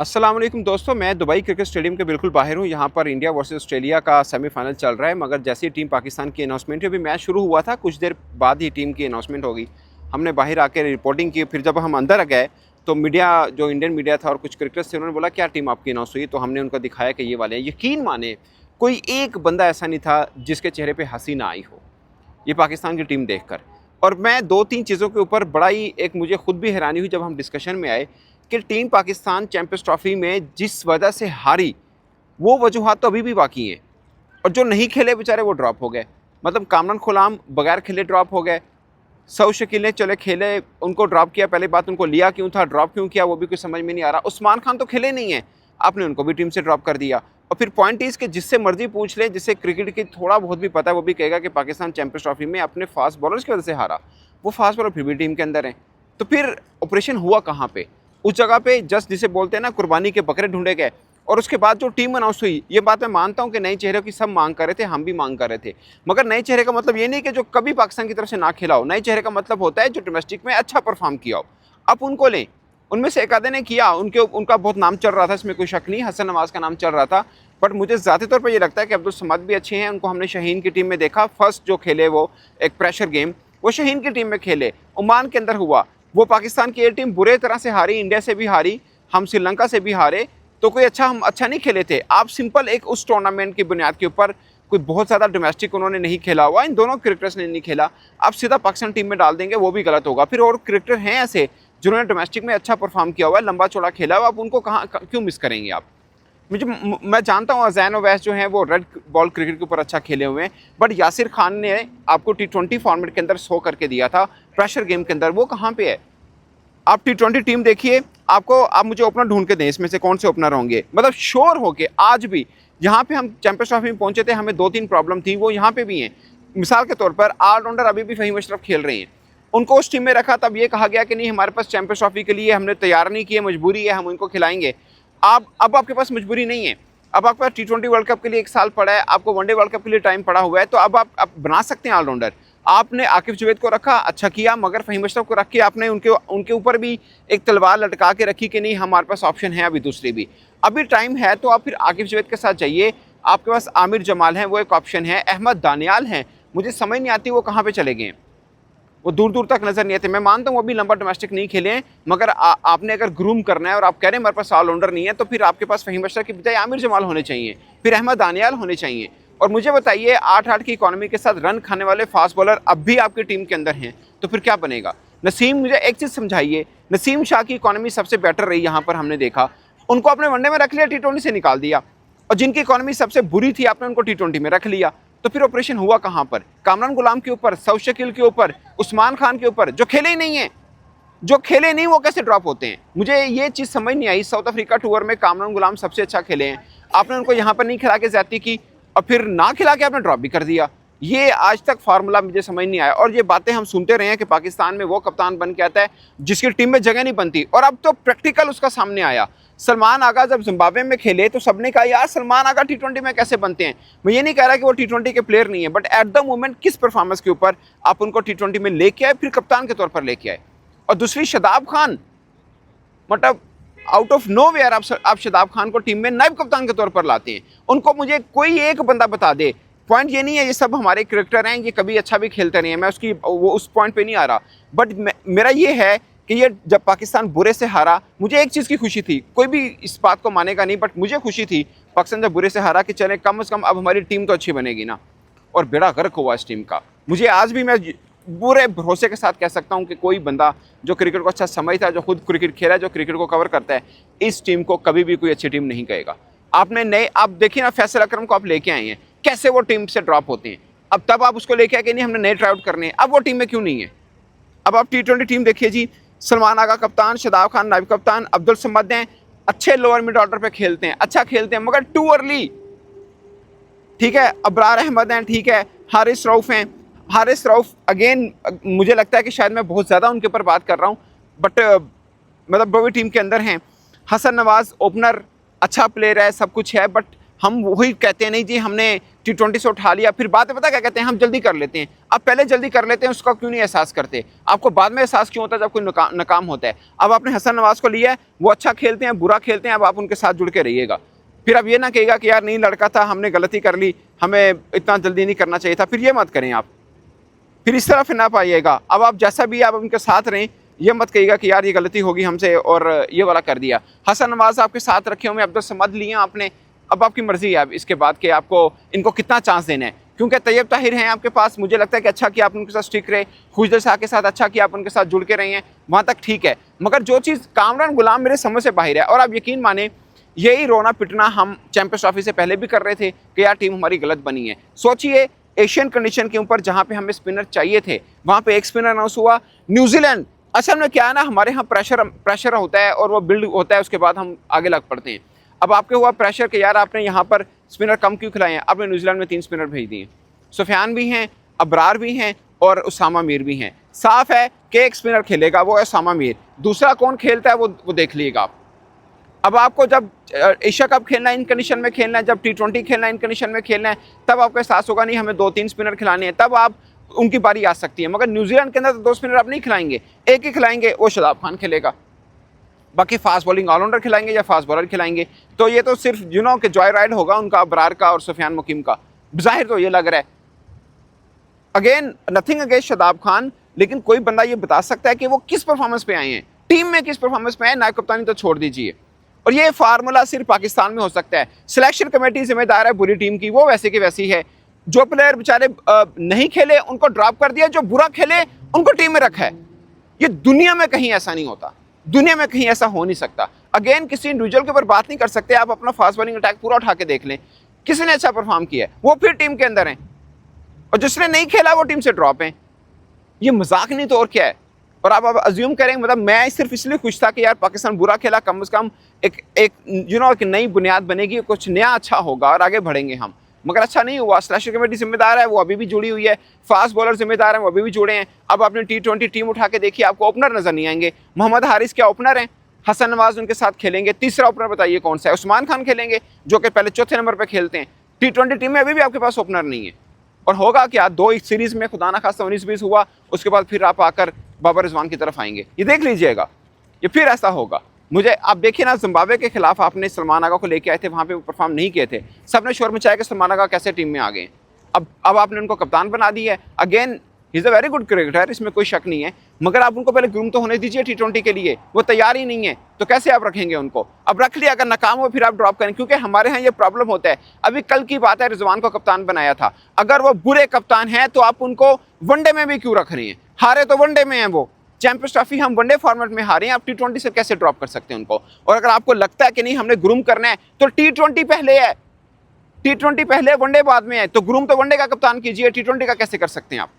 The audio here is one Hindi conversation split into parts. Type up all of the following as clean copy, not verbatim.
अस्सलाम वालेकुम दोस्तों, मैं दुबई क्रिकेट स्टेडियम के बिल्कुल बाहर हूँ। यहाँ पर इंडिया वर्सेस ऑस्ट्रेलिया का सेमीफाइनल चल रहा है, मगर जैसे ही टीम पाकिस्तान की अनाउंसमेंट हुई, अभी मैच शुरू हुआ था, कुछ देर बाद ही टीम की अनाउंसमेंट होगी। हमने बाहर आकर रिपोर्टिंग की, फिर जब हम अंदर गए तो मीडिया, जो इंडियन मीडिया था और कुछ क्रिकेटर्स थे, उन्होंने बोला क्या टीम आपकी अनाउंस हुई, तो हमने उनको दिखाया कि ये वाले हैं। यकीन माने कोई एक बंदा ऐसा नहीं था जिसके चेहरे पर हंसी ना आई हो ये पाकिस्तान की टीम देखकर। और मैं दो तीन चीज़ों के ऊपर बड़ा ही एक मुझे खुद भी हैरानी हुई जब हम डिस्कशन में आए कि टीम पाकिस्तान चैंपियंस ट्रॉफी में जिस वजह से हारी, वो वजूहत तो अभी भी बाकी हैं। और जो नहीं खेले बेचारे वो ड्रॉप हो गए। मतलब कामरान खुलाम बगैर खेले ड्रॉप हो गए। सऊ शकील ने चले खेले, उनको ड्रॉप किया। पहले बात, उनको लिया क्यों था, ड्रॉप क्यों किया, वो भी कुछ समझ में नहीं आ रहा। उस्मान खान तो खेले नहीं हैं, आपने उनको भी टीम से ड्रॉप कर दिया। और फिर पॉइंट इज़ कि जिससे मर्जी पूछ ले, जिससे क्रिकेट की थोड़ा बहुत भी पता है, वो भी कहेगा कि पाकिस्तान चैंपियंस ट्रॉफी में अपने फास्ट बॉलर्स की वजह से हारा। वो फास्ट बॉलर फिर भी टीम के अंदर हैं। तो फिर ऑपरेशन हुआ कहाँ पे? उस जगह पे जस्ट जिसे बोलते हैं ना, कुर्बानी के बकरे ढूंढे गए। और उसके बाद जो टीम अनाउंस हुई, ये बात मैं मानता हूँ कि नए चेहरे की सब मांग कर रहे थे, हम भी मांग कर रहे थे। मगर नए चेहरे का मतलब ये नहीं कि जो कभी पाकिस्तान की तरफ से ना खेला हो। नए चेहरे का मतलब होता है जो डोमेस्टिक में अच्छा परफॉर्म किया हो। आप उनको लें। उनमें से एक आधे ने किया, उनका बहुत नाम चल रहा था, इसमें कोई शक नहीं। हसन नवाज का नाम चल रहा था। बट मुझे ज़ाती तौर पर ये लगता है कि अब्दुल समद भी अच्छे हैं। उनको हमने शाहीन की टीम में देखा। फर्स्ट जो खेले वो एक प्रेशर गेम, वो शाहीन की टीम में खेले। ओमान के अंदर हुआ। वो पाकिस्तान की ये टीम बुरे तरह से हारी, इंडिया से भी हारी, हम श्रीलंका से भी हारे। तो कोई हम अच्छा नहीं खेले थे। आप सिंपल एक उस टूर्नामेंट की बुनियाद के ऊपर, कोई बहुत ज़्यादा डोमेस्टिक उन्होंने नहीं खेला हुआ, इन दोनों क्रिकेटर्स ने नहीं खेला, आप सीधा पाकिस्तान टीम में डाल देंगे, वो भी गलत होगा। फिर और क्रिकेटर हैं ऐसे जिन्होंने डोमेस्टिक में अच्छा परफॉर्म किया हुआ है, लंबा चौड़ा खेला हुआ, आप उनको क्यों मिस करेंगे आप? मैं जानता हूँ अजैन ओवैस जो हैं वो रेड बॉल क्रिकेट के ऊपर अच्छा खेले हुए हैं, बट यासिर खान ने आपको T20 फॉर्मेट के अंदर 100 करके दिया था, प्रेशर गेम के अंदर, वो कहाँ पे है? आप T20 टीम देखिए, आप मुझे ओपनर ढूंढ के दें, इसमें से कौन से ओपनर होंगे। मतलब श्योर हो के आज भी यहाँ पे हम चैंपियंस ट्रॉफी में पहुंचे थे, हमें 2-3 प्रॉब्लम थी, वो यहाँ पे भी हैं। मिसाल के तौर पर ऑलराउंडर अभी भी फ़हीम अशरफ खेल रहे हैं। उनको उस टीम में रखा, तब ये कहा गया कि नहीं हमारे पास चैंपियंस ट्रॉफी के लिए हमने तैयार नहीं किए, मजबूरी है, हम उनको खिलाएंगे। अब आपके पास मजबूरी नहीं है। अब आपके पास T20 वर्ल्ड कप के लिए 1 साल पड़ा है, आपको वनडे वर्ल्ड कप के लिए टाइम पड़ा हुआ है, तो अब आप बना सकते हैं ऑलराउंडर। आपने आकिब जुवैद को रखा, अच्छा किया, मगर फ़हीम अशरफ को रख के आपने उनके ऊपर भी एक तलवार लटका के रखी कि नहीं हमारे पास ऑप्शन है अभी दूसरी भी, अभी टाइम है। तो आप फिर आकिब जुवैद के साथ जाइए। आपके पास आमिर जमाल हैं, वो एक ऑप्शन है। अहमद दानियाल हैं, मुझे समझ नहीं आती वो कहाँ पे चले गए। वो दूर दूर तक नज़र नहीं आते। मैं मानता हूँ वो भी लंबा डोमेस्टिक नहीं खेले हैं, मगर आपने अगर ग्रूम करना है और आप कह रहे हैं मेरे पास ऑलराउंडर नहीं है, तो फिर आपके पास फ़हीम अशरफ की बजाय आमिर जमाल होने चाहिए, फिर अहमद दानियाल होने चाहिए। और मुझे बताइए 8-8 की इकॉनमी के साथ रन खाने वाले फास्ट बॉलर अब भी आपकी टीम के अंदर हैं, तो फिर क्या बनेगा? नसीम, मुझे एक चीज़ समझाइए, नसीम शाह की इकॉनमी सबसे बेटर रही यहाँ पर, हमने देखा। उनको आपने वनडे में रख लिया, T20 से निकाल दिया। और जिनकी इकॉनमी सबसे बुरी थी आपने उनको T20 में रख लिया। तो फिर ऑपरेशन हुआ कहाँ पर? कामरान गुलाम के ऊपर, सऊ शकील के ऊपर, उस्मान खान के ऊपर, जो खेले ही नहीं है। जो खेले नहीं वो कैसे ड्रॉप होते हैं? मुझे ये चीज़ समझ नहीं आई। साउथ अफ्रीका टूर में कामरान गुलाम सबसे अच्छा खेले हैं, आपने उनको यहाँ पर नहीं खिला के ज्यादती की, और फिर ना खिला के आपने ड्रॉप भी कर दिया। ये आज तक फार्मूला मुझे समझ नहीं आया। और ये बातें हम सुनते रहे हैं कि पाकिस्तान में वो कप्तान बन के आता है जिसकी टीम में जगह नहीं बनती, और अब तो प्रैक्टिकल उसका सामने आया। सलमान आगा जब जिम्बाब्वे में खेले तो सबने कहा यार सलमान आगा T20 में कैसे बनते हैं। मैं ये नहीं कह रहा कि वो T20 के प्लेयर नहीं है, बट एट द मोमेंट किस परफॉर्मेंस के ऊपर आप उनको T20 में लेके आए, फिर कप्तान के तौर पर लेके आए। और दूसरी शादाब खान, मतलब आउट ऑफ नो वेयर आप शादाब खान को टीम में नायब कप्तान के तौर पर लाते हैं। उनको मुझे कोई एक बंदा बता दे। पॉइंट ये नहीं है ये सब हमारे क्रिकेटर हैं, ये कभी अच्छा भी खेलते नहीं है, मैं उस पॉइंट पे नहीं आ रहा। बट मेरा ये है कि ये जब पाकिस्तान बुरे से हारा, मुझे एक चीज़ की खुशी थी, कोई भी इस बात को मानेगा नहीं, बट मुझे खुशी थी पाकिस्तान जब बुरे से हारा कि चले कम से कम अब हमारी टीम तो अच्छी बनेगी ना। और बेड़ा गर्क हुआ इस टीम का। मुझे आज भी, मैं पूरे भरोसे के साथ कह सकता हूँ कि कोई बंदा जो क्रिकेट को अच्छा समझता है, जो खुद क्रिकेट खेला है, जो क्रिकेट को कवर करता है, इस टीम को कभी भी कोई अच्छी टीम नहीं कहेगा। आप देखिए ना, फैसल अकरम को आप लेके आए हैं, कैसे वो टीम से ड्रॉप होते हैं। अब तब आप उसको लेके आए कि नहीं हमने नए ट्राई आउट करने हैं, अब वो टीम में क्यों नहीं है? अब आप T20 टीम देखिए जी, सलमान आगा कप्तान, शादाब खान नायब कप्तान, अब्दुल समद हैं, अच्छे लोअर मिड ऑर्डर पे खेलते हैं, अच्छा खेलते हैं, मगर टू अर्ली। ठीक है, अबरार अहमद हैं, ठीक है, हारिस रऊफ़ हैं। हारिस रऊफ़ अगेन मुझे लगता है कि शायद मैं बहुत ज़्यादा उनके ऊपर बात कर रहा हूँ, बट मतलब वो भी टीम के अंदर हैं। हसन नवाज़ ओपनर, अच्छा प्लेयर है, सब कुछ है, बट हम वही कहते हैं नहीं जी हमने T20 से उठा लिया, फिर बाद में पता क्या कहते हैं हम जल्दी कर लेते हैं। अब पहले जल्दी कर लेते हैं, उसका क्यों नहीं एहसास करते? आपको बाद में एहसास क्यों होता है जब कोई नाकाम होता है? अब आपने हसन नवाज को लिया है, वो अच्छा खेलते हैं बुरा खेलते हैं, अब आप उनके साथ जुड़ के रहिएगा। फिर अब ये ना कहिएगा कि यार नहीं लड़का था हमने गलती कर ली, हमें इतना जल्दी नहीं करना चाहिए था, फिर ये मत करें आप, फिर इस तरफ ना पाइएगा। अब आप जैसा भी आप उनके साथ रहें, ये मत कहिएगा कि यार ये गलती होगी हमसे और ये वाला कर दिया। हसन नवाज आपके साथ रखे हुए, अब्दुल समद लिए आपने, अब आपकी मर्जी है अब इसके बाद कि आपको इनको कितना चांस देना है, क्योंकि तैयब ताहिर हैं आपके पास। मुझे लगता है कि अच्छा कि आप उनके साथ स्टिक रहे, खुशदर शाह के साथ अच्छा कि आप उनके साथ जुड़ के रहे हैं, वहाँ तक ठीक है। मगर जो चीज़ कामरान गुलाम मेरे समझ से बाहर है, और आप यकीन माने यही रोना पिटना हम चैंपियंस ट्रॉफी से पहले भी कर रहे थे कि यार टीम हमारी गलत बनी है। सोचिए एशियन कंडीशन के ऊपर जहाँ पे हमें स्पिनर चाहिए थे, वहाँ पे एक स्पिनर अनाउंस हुआ। न्यूजीलैंड असल में क्या है ना, हमारे यहाँ प्रेशर होता है और वो बिल्ड होता है, उसके बाद हम आगे लग पड़ते हैं। अब आपके हुआ प्रेशर कि यार आपने यहाँ पर स्पिनर कम क्यों खिलाए हैं, आपने न्यूजीलैंड में 3 स्पिनर भेज दिए। सुफियान भी हैं, अबरार भी हैं और उसामा मीर भी हैं। साफ है कि एक स्पिनर खेलेगा वो है उसामा मीर, दूसरा कौन खेलता है वो देख लीजिएगा आप। अब आपको जब एशिया कप खेलना है इन कंडीशन में खेलना है, जब T20 खेलना है इन कंडीशन में खेलना है, तब आपको एहसास होगा नहीं हमें 2-3 स्पिनर खिलाने हैं, तब आप उनकी बारी आ सकती है। मगर न्यूजीलैंड के अंदर तो 2 स्पिनर आप नहीं खिलाएंगे, एक ही खिलाएंगे, वो शादाब खान खेलेगा। बाकी फास्ट बॉलिंग ऑलराउंडर खिलाएंगे या फास्ट बॉलर खिलाएंगे, तो ये तो सिर्फ कि जॉय राइड होगा उनका, अबरार का और सुफियान मुकीम का। जाहिर तो ये लग रहा है, again nothing against Shadab Khan, लेकिन कोई बंदा ये बता सकता है कि वो किस परफॉर्मेंस पे आए हैं, टीम में किस परफॉर्मेंस पे आए, नायब कप्तानी तो छोड़ दीजिए। और ये फार्मूला सिर्फ पाकिस्तान में हो सकता है। सिलेक्शन कमेटी जिम्मेदार है बुरी टीम की, वो वैसे की वैसी है। जो प्लेयर बेचारे नहीं खेले उनको ड्रॉप कर दिया, जो बुरा खेले उनको टीम में रखा है। ये दुनिया में कहीं ऐसा नहीं होता, दुनिया में कहीं ऐसा हो नहीं सकता। अगेन किसी इंडिविजुअल के ऊपर बात नहीं कर सकते, आप अपना फास्ट बॉलिंग अटैक पूरा उठा के देख लें, किसी ने अच्छा परफॉर्म किया है वो फिर टीम के अंदर है, और जिसने नहीं खेला वो टीम से ड्रॉप है। ये मजाक नहीं तो और क्या है। और आप अज्यूम करें, मतलब मैं सिर्फ इसलिए खुश था कि यार पाकिस्तान बुरा खेला, कम से कम एक नई बुनियाद बनेगी, कुछ नया अच्छा होगा और आगे बढ़ेंगे हम। मगर अच्छा नहीं हुआ। सिलेक्शन कमेटी जिम्मेदार है, वो अभी भी जुड़ी हुई है, फास्ट बॉलर जिम्मेदार हैं, वो अभी भी जुड़े हैं। अब आपने T20 टीम उठा के देखिए, आपको ओपनर नजर नहीं आएंगे। मोहम्मद हारिस क्या ओपनर हैं? हसन नवाज उनके साथ खेलेंगे। तीसरा ओपनर बताइए कौन सा है? उस्मान खान खेलेंगे, जो कि पहले चौथे नंबर पर खेलते हैं। T20 टीम में अभी भी आपके पास ओपनर नहीं है। और होगा क्या, 2 सीरीज में खुदा ना खास्ता 19-20 हुआ, उसके बाद फिर आप आकर बाबर रिजवान की तरफ आएंगे, ये देख लीजिएगा, ये फिर ऐसा होगा। मुझे आप देखिए ना, जिम्बाब्वे के खिलाफ आपने सलमान आगा को लेके आए थे, वहाँ पे वो परफॉर्म नहीं किए थे, सबने शोर मचाया कि सलमान आगा कैसे टीम में आ गए। अब आपने उनको कप्तान बना दिया है। Again he is a very good cricketer, इसमें कोई शक नहीं है, मगर आप उनको पहले ग्रूम तो होने दीजिए T20 के लिए। वो तैयार ही नहीं है तो कैसे आप रखेंगे उनको? अब रख लिया, अगर नाकाम हो फिर आप ड्रॉप करें, क्योंकि हमारे यहाँ ये प्रॉब्लम होता है। अभी कल की बात है, रिजवान को कप्तान बनाया था, अगर वो बुरे कप्तान हैं तो आप उनको वनडे में भी क्यों रख रहे हैं? हारे तो वनडे में हैं, वो चैंपियंस ट्रॉफी हम वनडे फॉर्मेट में हारे हैं, आप T20 से कैसे ड्रॉप कर सकते हैं उनको? और अगर आपको लगता है कि नहीं हमने ग्रूम करना है तो T20 पहले है, T20 पहले वनडे बाद में है, तो ग्रूम तो वनडे का कप्तान कीजिए, T20 का कैसे कर सकते हैं आप?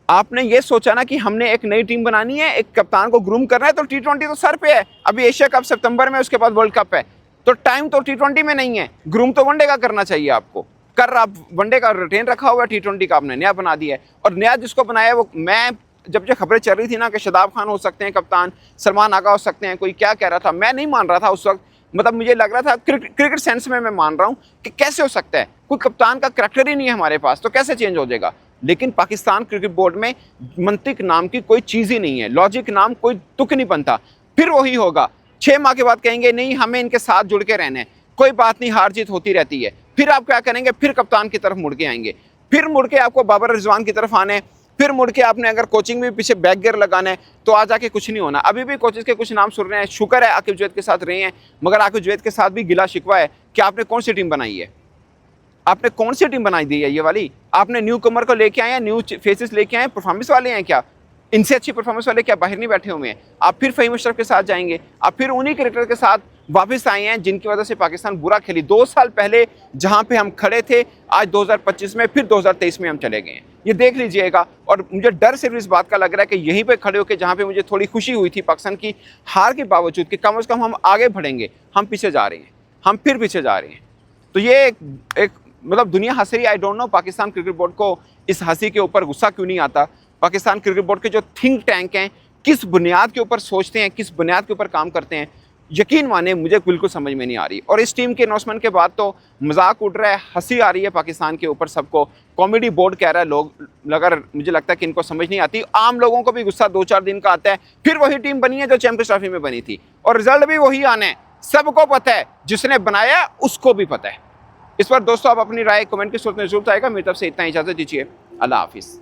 आपने ये सोचा ना कि हमने एक नई टीम बनानी है, एक कप्तान को ग्रूम करना है, तो T20 तो सर पे है। अभी एशिया कप सितंबर में, उसके बाद वर्ल्ड कप है, तो टाइम तो T20 में नहीं है। ग्रूम तो वनडे का करना चाहिए आपको। कर आप वनडे का रिटेन रखा हुआ है, T20 का आपने नया बना दिया है। और नया जिसको बनाया वो, मैं जब जो खबरें चल रही थी ना कि शादाब खान हो सकते हैं कप्तान, सलमान आगा हो सकते हैं, कोई क्या कह रहा था, मैं नहीं मान रहा था उस वक्त। मतलब मुझे लग रहा था क्रिकेट सेंस में मैं मान रहा हूँ कि कैसे हो सकता है, कोई कप्तान का करैक्टर ही नहीं है हमारे पास, तो कैसे चेंज हो जाएगा? लेकिन पाकिस्तान क्रिकेट बोर्ड में मंतिक नाम की कोई चीज़ ही नहीं है, लॉजिक नाम कोई तुक नहीं बनता। फिर वही होगा, 6 माह के बाद कहेंगे नहीं हमें इनके साथ जुड़ के रहना है, कोई बात नहीं, हार जीत होती रहती है। फिर आप क्या करेंगे? फिर कप्तान की तरफ मुड़ के आएंगे, फिर मुड़ के आपको बाबर रिजवान की तरफ आना है, फिर मुड़ के आपने अगर कोचिंग में पीछे बैक गियर लगाना है तो आ जाके कुछ नहीं होना। अभी भी कोचेस के कुछ नाम सुन रहे हैं, शुक्र है आकिब जुवैद के साथ रहे हैं, मगर आकिब जुवैद के साथ भी गिला शिकवा है कि आपने कौन सी टीम बनाई है, आपने कौन सी टीम बनाई दी है ये वाली? आपने न्यू कमर को लेके आए हैं, न्यू फेसेस लेके आए हैं, परफॉर्मेंस वाले हैं क्या? इनसे अच्छी परफॉर्मेंस वाले क्या बाहर नहीं बैठे हुए हैं? आप फिर फ़हीम अशरफ के साथ जाएंगे, आप फिर उन्हीं क्रिकेटर के साथ वापस आए हैं जिनकी वजह से पाकिस्तान बुरा खेली। 2 साल पहले जहां पे हम खड़े थे, आज 2025 में, फिर 2023 में हम चले गए हैं, ये देख लीजिएगा। और मुझे डर सिर्फ इस बात का लग रहा है कि यहीं पे खड़े होकर, जहां पे मुझे थोड़ी खुशी हुई थी पाकिस्तान की हार के बावजूद कि कम से कम हम आगे बढ़ेंगे, हम पीछे जा रहे हैं, हम फिर पीछे जा रहे हैं। तो ये एक मतलब दुनिया हंस रही है। I don't know Pakistan cricket board को इस हंसी के ऊपर गुस्सा क्यों नहीं आता। पाकिस्तान क्रिकेट बोर्ड के जो थिंक टैंक हैं, किस बुनियाद के ऊपर सोचते हैं, किस बुनियाद के ऊपर काम करते हैं, यकीन माने मुझे बिल्कुल समझ में नहीं आ रही। और इस टीम के अनाउंसमेंट के बाद तो मजाक उड़ रहा है, हंसी आ रही है पाकिस्तान के ऊपर, सबको कॉमेडी बोर्ड कह रहा है लोग, मगर मुझे लगता है कि इनको समझ नहीं आती। आम लोगों को भी गुस्सा 2-4 दिन का आता है, फिर वही टीम बनी है जो चैंपियंस ट्रॉफी में बनी थी, और रिजल्ट भी वही आने हैं, सबको पता है, जिसने बनाया उसको भी पता है। इस पर दोस्तों आप अपनी राय कमेंट की सूरत में जरूर आएगा। मेरी तरफ से इतना, इजाजत दीजिए, अल्लाह हाफिज़।